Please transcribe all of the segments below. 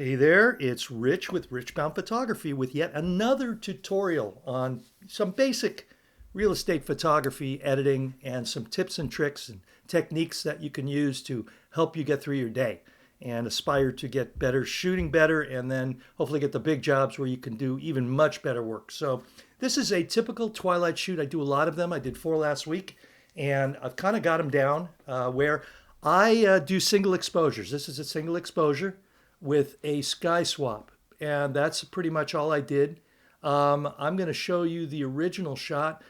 Hey there, it's Rich with Richbound Photography with yet another tutorial on some basic real estate photography editing and some tips and tricks and techniques that you can use to help you get through your day and aspire to get better, shooting better, and then hopefully get the big jobs where you can do even much better work. So this is a typical Twilight shoot. I do a lot of them. I did 4 last week, and I've kind of got them down where I do single exposures. This is a single exposure with a sky swap, and that's pretty much all I did. I'm going to show you the original shot,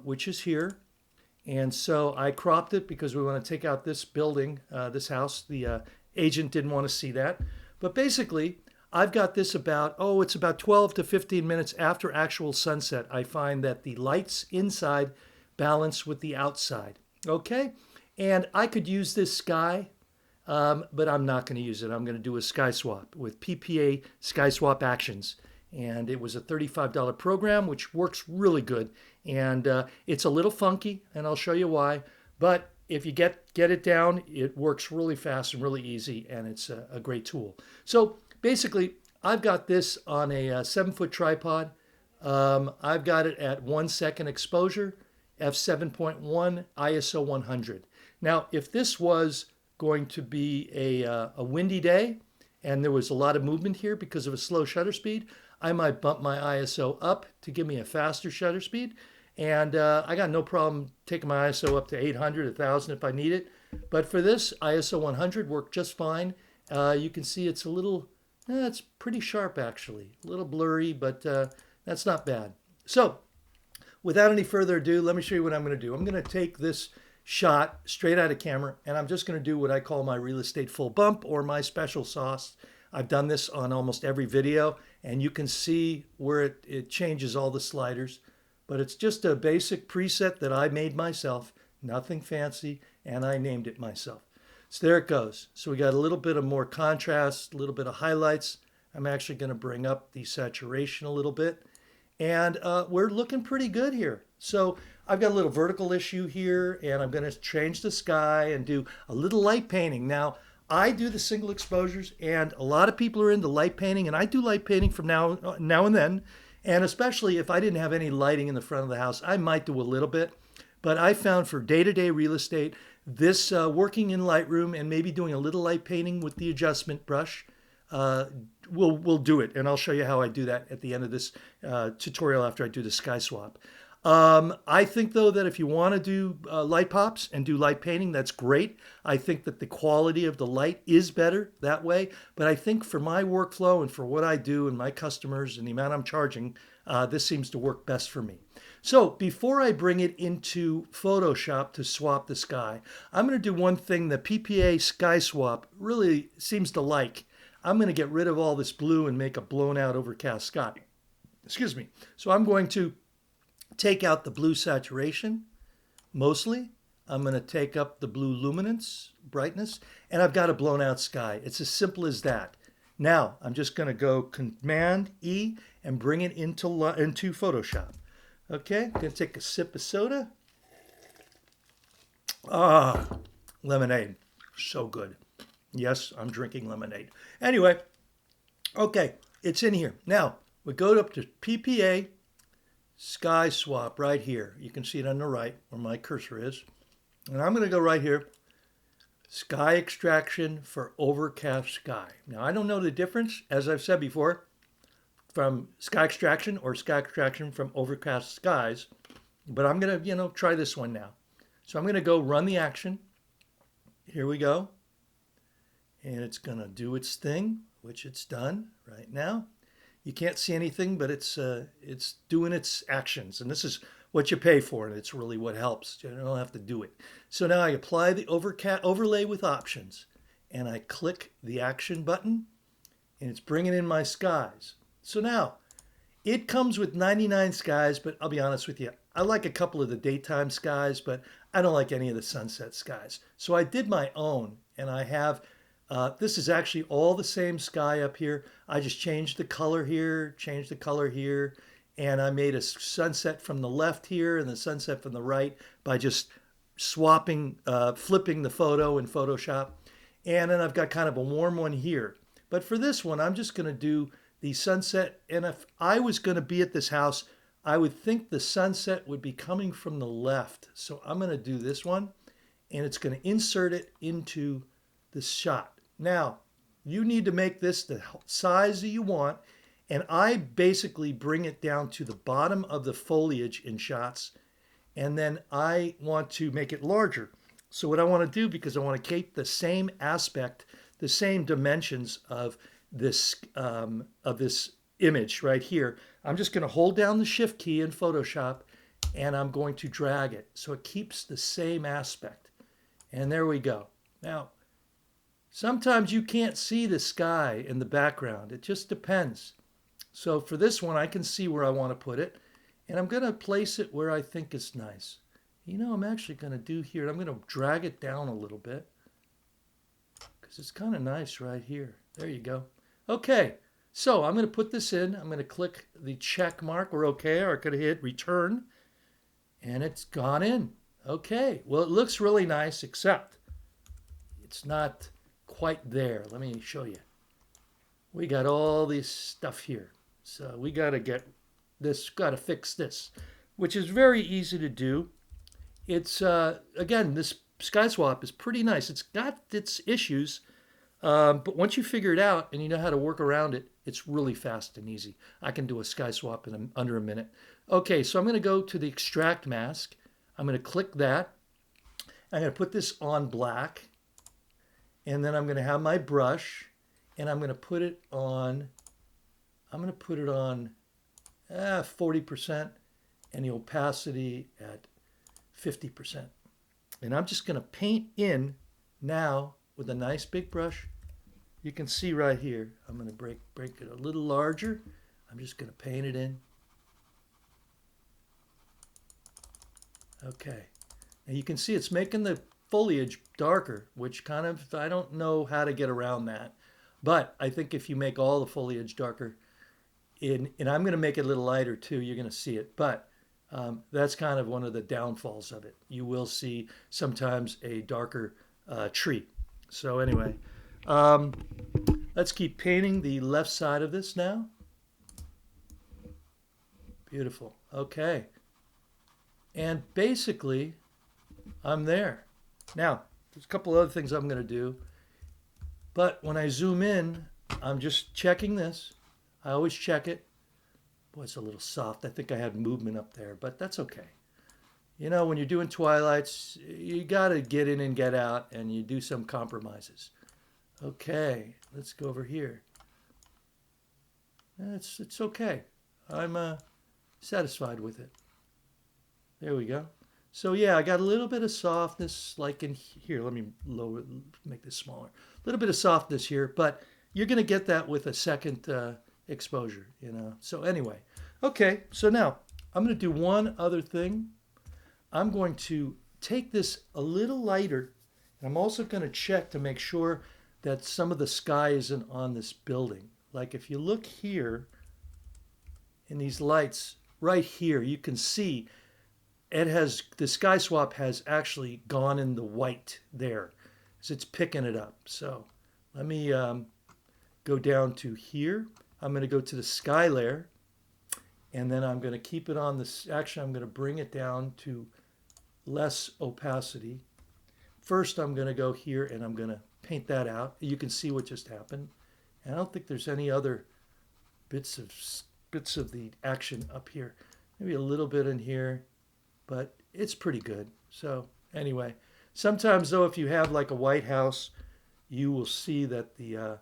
which is here. And so I cropped it because we want to take out this building, this house. The agent didn't want to see that. But basically, I've got this about, it's about 12 to 15 minutes after actual sunset. I find that the lights inside balance with the outside. Okay? And I could use this sky, but I'm not going to use it. I'm going to do a sky swap with PPA Sky Swap Actions. And it was a $35 program, which works really good. And it's a little funky, and I'll show you why. But if you get it down, it works really fast and really easy, and it's a great tool. So basically, I've got this on a 7-foot tripod. I've got it at 1 second exposure, f7.1, ISO 100. Now, if this was going to be a windy day and there was a lot of movement here because of a slow shutter speed, I might bump my ISO up to give me a faster shutter speed. And I got no problem taking my ISO up to 800, 1000 if I need it. But for this, ISO 100 worked just fine. You can see it's a little, it's pretty sharp actually. A little blurry, but that's not bad. So without any further ado, let me show you what I'm going to do. I'm going to take this shot straight out of camera, and I'm just going to do what I call my real estate full bump or my special sauce. I've done this on almost every video, and you can see where it changes all the sliders. But it's just a basic preset that I made myself, nothing fancy, and I named it myself. So there it goes. So we got a little bit of more contrast, a little bit of highlights. I'm actually going to bring up the saturation a little bit. And we're looking pretty good here. So I've got a little vertical issue here, and I'm going to change the sky and do a little light painting. Now, I do the single exposures, and a lot of people are into light painting, and I do light painting from now and then. And especially if I didn't have any lighting in the front of the house, I might do a little bit. But I found for day-to-day real estate, this working in Lightroom and maybe doing a little light painting with the adjustment brush will do it. And I'll show you how I do that at the end of this tutorial after I do the sky swap. I think, though, that if you want to do light pops and do light painting, that's great. I think that the quality of the light is better that way. But I think for my workflow and for what I do and my customers and the amount I'm charging, this seems to work best for me. So before I bring it into Photoshop to swap the sky, I'm going to do one thing that PPA Sky Swap really seems to like. I'm going to get rid of all this blue and make a blown out overcast sky. Excuse me. So I'm going to take out the blue saturation, mostly. I'm going to take up the blue luminance, brightness, and I've got a blown out sky. It's as simple as that. Now, I'm just going to go Command E and bring it into Photoshop. Okay, I'm going to take a sip of soda. Lemonade. So good. Yes, I'm drinking lemonade. Anyway, okay, it's in here. Now, we go up to PPA Sky Swap right here. You can see it on the right where my cursor is. And I'm going to go right here. Sky extraction for overcast sky. Now, I don't know the difference, as I've said before, from sky extraction or sky extraction from overcast skies. But I'm going to, try this one now. So I'm going to go run the action. Here we go. And it's going to do its thing, which it's done right now. You can't see anything, but it's doing its actions. And this is what you pay for, and it's really what helps. You don't have to do it. So now I apply the overlay with options, and I click the action button, and it's bringing in my skies. So now, it comes with 99 skies, but I'll be honest with you, I like a couple of the daytime skies, but I don't like any of the sunset skies. So I did my own, and I have this is actually all the same sky up here. I just changed the color here, and I made a sunset from the left here and the sunset from the right by just swapping, flipping the photo in Photoshop. And then I've got kind of a warm one here. But for this one, I'm just going to do the sunset. And if I was going to be at this house, I would think the sunset would be coming from the left. So I'm going to do this one, and it's going to insert it into the shot. Now, you need to make this the size that you want, and I basically bring it down to the bottom of the foliage in shots, and then I want to make it larger. So what I want to do, because I want to keep the same aspect, the same dimensions of this image right here, I'm just going to hold down the shift key in Photoshop, and I'm going to drag it so it keeps the same aspect. And there we go. Now, sometimes you can't see the sky in the background. It just depends. So for this one, I can see where I want to put it, and I'm going to place it where I think is nice. You know, I'm actually going to do here, I'm going to drag it down a little bit because it's kind of nice right here. There you go. Okay, so I'm going to put this in. I'm going to click the check mark. We're okay. Or I could hit return, and it's gone in. Okay, well, it looks really nice, except it's not quite there. Let me show you. We got all this stuff here. So we got to get this, got to fix this, which is very easy to do. It's, again, this Sky Swap is pretty nice. It's got its issues, but once you figure it out and you know how to work around it, it's really fast and easy. I can do a Sky Swap in under a minute. Okay, so I'm going to go to the extract mask. I'm going to click that. I'm going to put this on black, and then I'm going to have my brush, and I'm going to put it on, 40% and the opacity at 50%. And I'm just going to paint in now with a nice big brush. You can see right here, I'm going to break it a little larger. I'm just going to paint it in. Okay. And you can see it's making the foliage darker, which kind of, I don't know how to get around that. But I think if you make all the foliage darker, and I'm going to make it a little lighter too, you're going to see it. But that's kind of one of the downfalls of it. You will see sometimes a darker tree. So anyway, let's keep painting the left side of this now. Beautiful. Okay. And basically, I'm there. Now, there's a couple other things I'm going to do. But when I zoom in, I'm just checking this. I always check it. Boy, it's a little soft. I think I had movement up there, but that's okay. You know, when you're doing Twilights, you got to get in and get out, and you do some compromises. Okay, let's go over here. It's okay. I'm satisfied with it. There we go. So yeah, I got a little bit of softness like in here. Let me lower, make this smaller. A little bit of softness here, but you're going to get that with a second exposure, you know. So anyway, okay, so now I'm going to do one other thing. I'm going to take this a little lighter, and I'm also going to check to make sure that some of the sky isn't on this building. Like if you look here in these lights right here, you can see it has, the Sky Swap has actually gone in the white there, so it's picking it up. So let me go down to here. I'm going to go to the sky layer, and then I'm going to keep it on this. Actually, I'm going to bring it down to less opacity. First, I'm going to go here and I'm going to paint that out. You can see what just happened. And I don't think there's any other bits of the action up here. Maybe a little bit in here, but it's pretty good. So anyway, sometimes though, if you have like a White House, you will see that the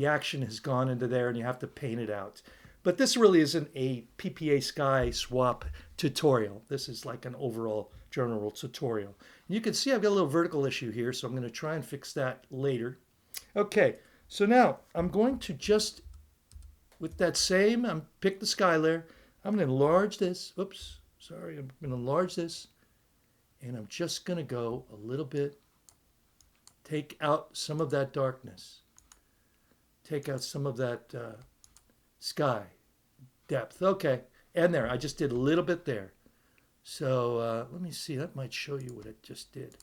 action has gone into there and you have to paint it out. But this really isn't a PPA Sky Swap tutorial. This is like an overall general tutorial. And you can see I've got a little vertical issue here, so I'm going to try and fix that later. Okay, so now I'm going to just, with that same, pick the sky layer. I'm going to enlarge this. Oops, sorry. I'm going to enlarge this. And I'm just going to go a little bit, take out some of that darkness. Take out some of that sky depth. Okay, and there, I just did a little bit there. So let me see, that might show you what it just did.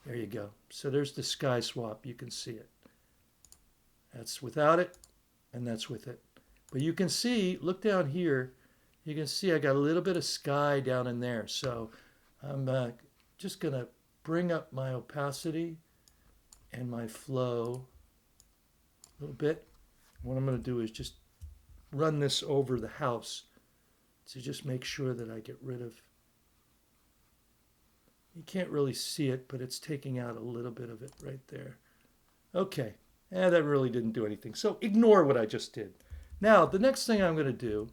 There you go. So there's the Sky Swap, you can see it. That's without it, and that's with it. But you can see, look down here, you can see I got a little bit of sky down in there. So I'm just going to bring up my opacity and my flow a little bit. What I'm going to do is just run this over the house to just make sure that I get rid of, you can't really see it, but it's taking out a little bit of it right there. Okay, that really didn't do anything. So ignore what I just did. Now, the next thing I'm going to do,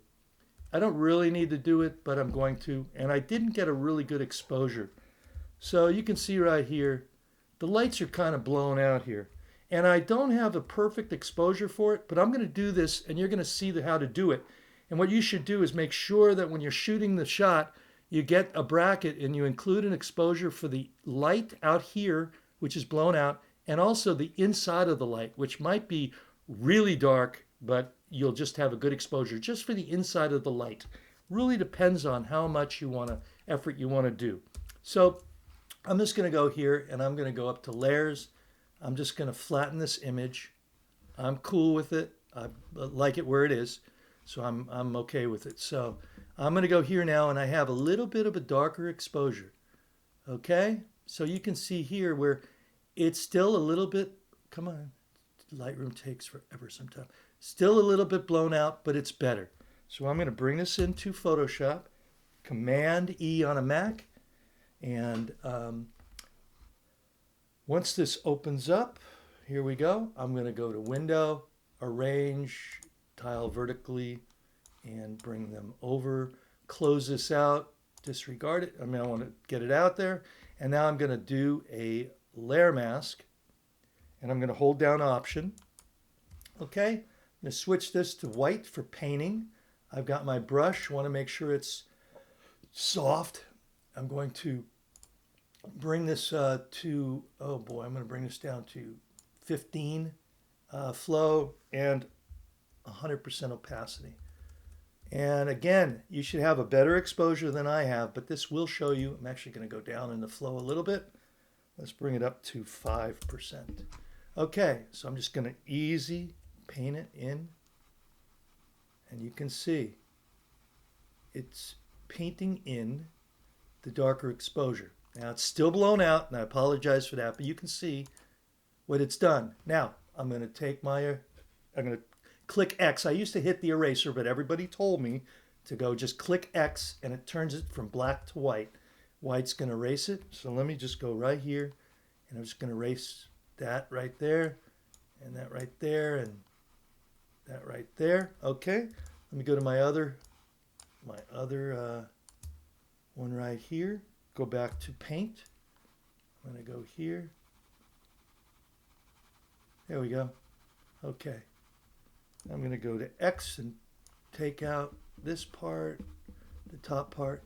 I don't really need to do it, but I'm going to, and I didn't get a really good exposure. So you can see right here, the lights are kind of blown out here. And I don't have a perfect exposure for it, but I'm going to do this, and you're going to see how to do it. And what you should do is make sure that when you're shooting the shot, you get a bracket and you include an exposure for the light out here, which is blown out, and also the inside of the light, which might be really dark, but you'll just have a good exposure just for the inside of the light. Really depends on how much effort you want to do. So I'm just going to go here, and I'm going to go up to layers. I'm just going to flatten this image. I'm cool with it. I like it where it is, so I'm okay with it. So I'm going to go here now, and I have a little bit of a darker exposure. Okay, so you can see here where it's still a little bit, come on, Lightroom takes forever sometimes. Still a little bit blown out, but it's better. So I'm going to bring this into Photoshop, Command E on a Mac, and once this opens up, here we go. I'm going to go to Window, Arrange, Tile Vertically, and bring them over. Close this out, disregard it. I want to get it out there. And now I'm going to do a layer mask, and I'm going to hold down Option. Okay, I'm going to switch this to white for painting. I've got my brush, want to make sure it's soft. I'm going to bring this to, oh boy, I'm going to bring this down to 15 flow and 100% opacity. And again, you should have a better exposure than I have, but this will show you. I'm actually going to go down in the flow a little bit. Let's bring it up to 5%. Okay, so I'm just going to easy paint it in. And you can see it's painting in the darker exposure. Now it's still blown out, and I apologize for that, but you can see what it's done. Now I'm going to take I'm going to click X. I used to hit the eraser, but everybody told me to go just click X, and it turns it from black to white. White's going to erase it. So let me just go right here, and I'm just going to erase that right there, and that right there, and that right there. Okay, let me go to my other one right here. Go back to paint. I'm going to go here. There we go. Okay. I'm going to go to X and take out this part, the top part.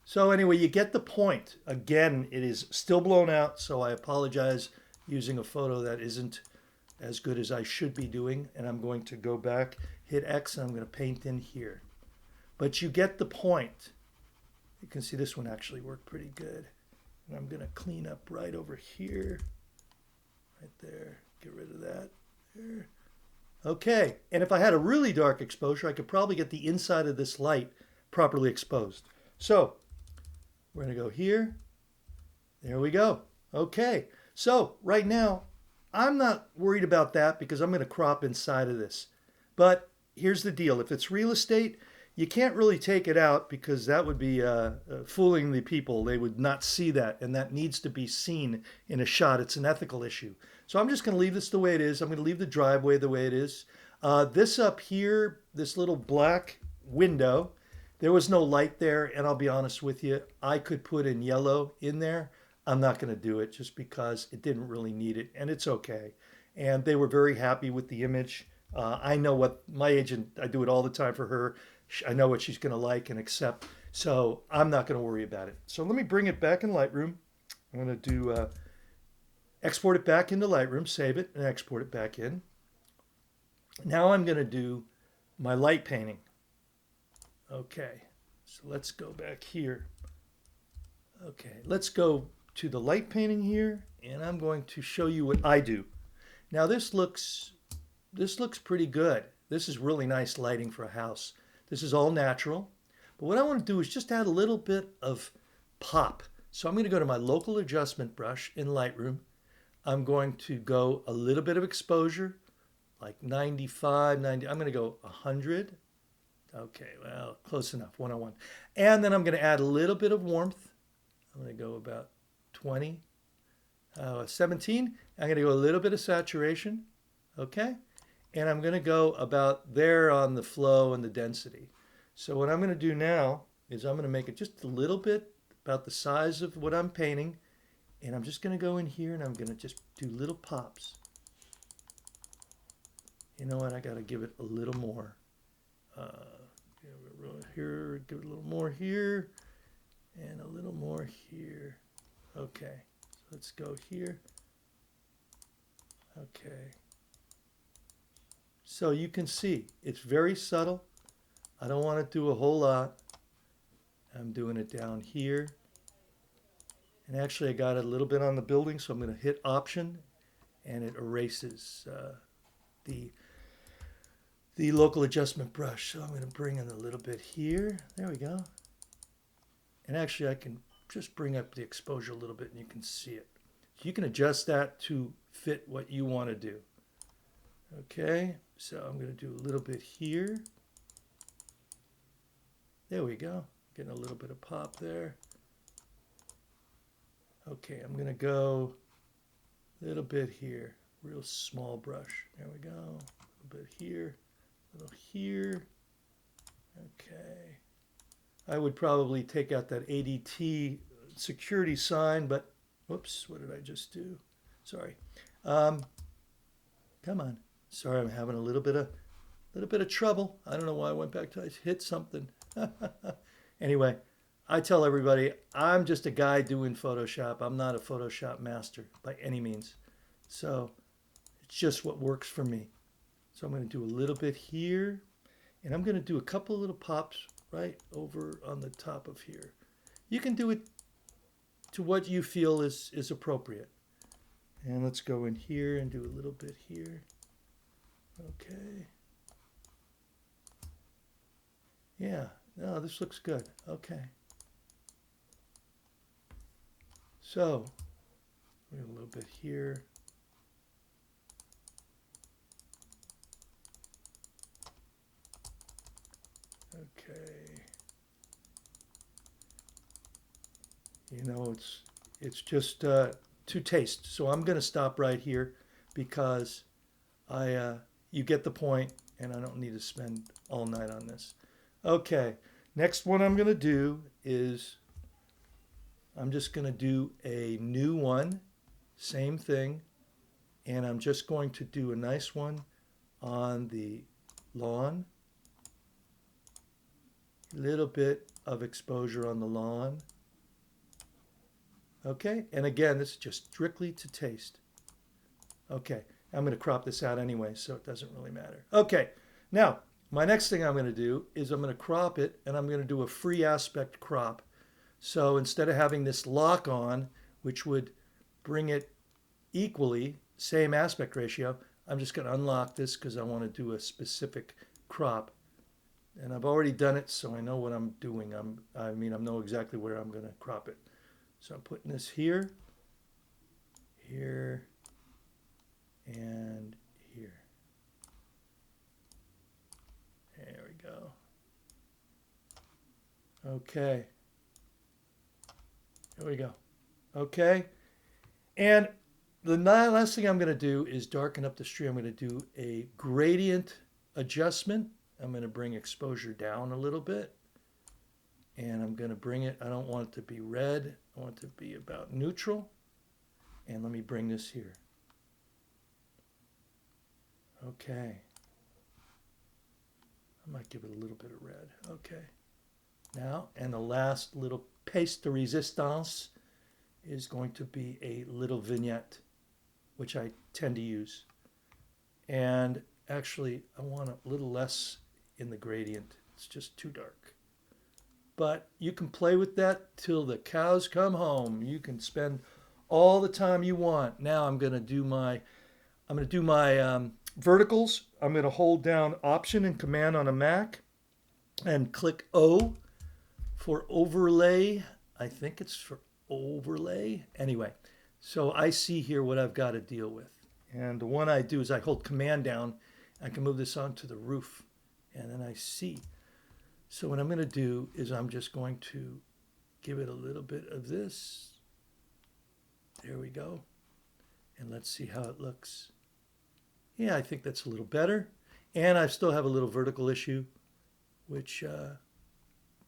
So anyway, you get the point. Again, it is still blown out, so I apologize using a photo that isn't as good as I should be doing. And I'm going to go back, hit X, and I'm going to paint in here. But you get the point. You can see this one actually worked pretty good. And I'm going to clean up right over here. Right there. Get rid of that. There. Okay. And if I had a really dark exposure, I could probably get the inside of this light properly exposed. So we're going to go here. There we go. Okay. So right now, I'm not worried about that because I'm going to crop inside of this. But here's the deal. If it's real estate, you can't really take it out because that would be fooling the people. They would not see that, and that needs to be seen in a shot. It's an ethical issue. So I'm just going to leave this the way it is. I'm going to leave the driveway the way it is. This up here, this little black window, there was no light there, and I'll be honest with you, I could put in yellow in there. I'm not going to do it just because it didn't really need it, and it's okay. And they were very happy with the image. I know what my agent, I do it all the time for her. I know what she's going to like and accept, so I'm not going to worry about it. So let me bring it back in Lightroom. I'm going to do export it back into Lightroom, save it, and export it back in. Now I'm going to do my light painting. Okay, so let's go back here. Okay, let's go to the light painting here, and I'm going to show you what I do. Now this looks pretty good. This is really nice lighting for a house. This is all natural. But what I want to do is just add a little bit of pop. So I'm going to go to my local adjustment brush in Lightroom. I'm going to go a little bit of exposure, like 95, 90. I'm going to go 100. Okay, well, close enough, 101. And then I'm going to add a little bit of warmth. I'm going to go about 20, 17. I'm going to go a little bit of saturation. Okay, and I'm going to go about there on the flow and the density. So what I'm going to do now is I'm going to make it just a little bit about the size of what I'm painting, and I'm just going to go in here and I'm going to just do little pops. You know what? I got to give it a little more. Here, give it a little more here, and a little more here. Okay, so let's go here. Okay. So you can see it's very subtle. I don't want to do a whole lot. I'm doing it down here. And actually I got it a little bit on the building, so I'm going to hit Option and it erases the local adjustment brush. So I'm going to bring in a little bit here. There we go. And actually I can just bring up the exposure a little bit and you can see it. You can adjust that to fit what you want to do. Okay, so I'm going to do a little bit here. There we go. Getting a little bit of pop there. Okay, I'm going to go a little bit here. Real small brush. There we go. A little bit here. A little here. Okay. I would probably take out that ADT security sign, but whoops, what did I just do? Sorry. Come on. Sorry, I'm having a little bit of trouble. I don't know why I went back to I hit something. Anyway, I tell everybody I'm just a guy doing Photoshop. I'm not a Photoshop master by any means. So it's just what works for me. So I'm going to do a little bit here, and I'm going to do a couple of little pops right over on the top of here. You can do it to what you feel is appropriate. And let's go in here and do a little bit here. Okay. Yeah, no, this looks good. Okay. So, we have a little bit here. Okay. You know, it's just to taste. So I'm going to stop right here because you get the point, and I don't need to spend all night on this. Okay, next one I'm going to do is I'm just going to do a new one, same thing, and I'm just going to do a nice one on the lawn. A little bit of exposure on the lawn. Okay, and again, this is just strictly to taste. Okay, I'm going to crop this out anyway, so it doesn't really matter. Okay, now, my next thing I'm going to do is I'm going to crop it, and I'm going to do a free aspect crop. So instead of having this lock on, which would bring it equally, same aspect ratio, I'm just going to unlock this because I want to do a specific crop. And I've already done it, so I know what I'm doing. I know exactly where I'm going to crop it. So I'm putting this here, here, and here. There we go. Okay. There we go. Okay. And the last thing I'm going to do is darken up the stream. I'm going to do a gradient adjustment. I'm going to bring exposure down a little bit. And I'm going to bring it, I don't want it to be red. I want it to be about neutral. And let me bring this here. Okay. I might give it a little bit of red. Okay. Now, and the last little pièce de résistance is going to be a little vignette, which I tend to use. And actually, I want a little less in the gradient. It's just too dark. But you can play with that till the cows come home. You can spend all the time you want. Now I'm going to do my I'm going to do my verticals. I'm going to hold down Option and Command on a Mac and click O for overlay. I think it's for overlay. Anyway, so I see here what I've got to deal with. And the one I do is I hold Command down. I can move this onto the roof, and then I see. So what I'm going to do is I'm just going to give it a little bit of this. There we go. And let's see how it looks. Yeah, I think that's a little better. And I still have a little vertical issue, which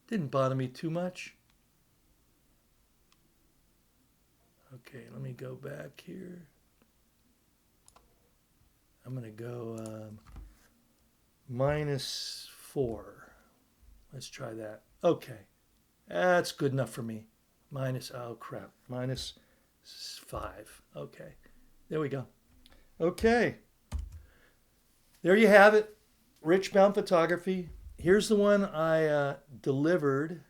didn't bother me too much. Okay, let me go back here. I'm going to go -4. Let's try that. Okay, that's good enough for me. Oh crap, -5. Okay, there we go. Okay, there you have it. Rich Baum photography. Here's the one I delivered.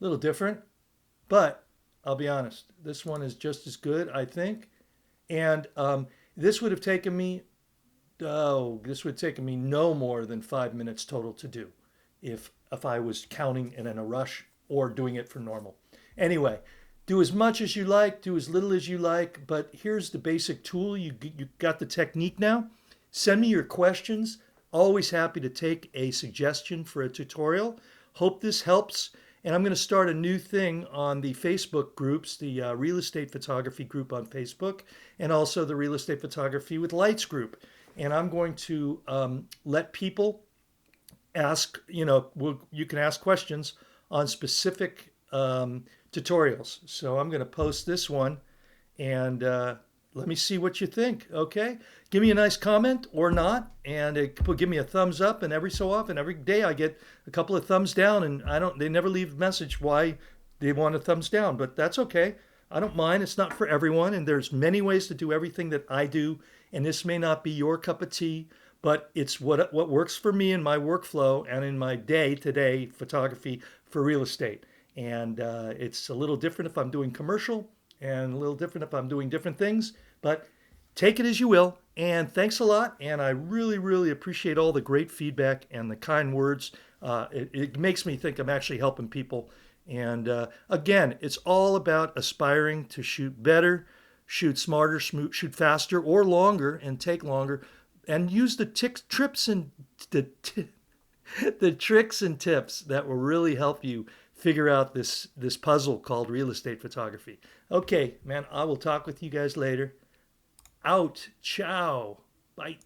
A little different, but I'll be honest, this one is just as good, I think. And this would have taken me, no more than 5 minutes total to do if I was counting and in a rush or doing it for normal. Anyway, do as much as you like, do as little as you like, but here's the basic tool. You got the technique now. Send me your questions. Always happy to take a suggestion for a tutorial. Hope this helps. And I'm going to start a new thing on the Facebook groups, the real estate photography group on Facebook, and also the real estate photography with lights group. And I'm going to let people ask, you can ask questions on specific tutorials. So I'm going to post this one, and let me see what you think. Okay, give me a nice comment or not, and give me a thumbs up. And every so often, every day, I get a couple of thumbs down, and they never leave a message why they want a thumbs down, but that's okay. I don't mind. It's not for everyone, and there's many ways to do everything that I do, and this may not be your cup of tea, but it's what works for me in my workflow and in my day-to-day photography for real estate. And it's a little different if I'm doing commercial and a little different if I'm doing different things, but take it as you will. And thanks a lot. And I really, really appreciate all the great feedback and the kind words. It makes me think I'm actually helping people. And again, it's all about aspiring to shoot better, shoot smarter, shoot faster or longer and take longer, and use the tricks and the tricks and tips that will really help you figure out this puzzle called real estate photography. Okay, man, I will talk with you guys later. Out. Ciao. Bye.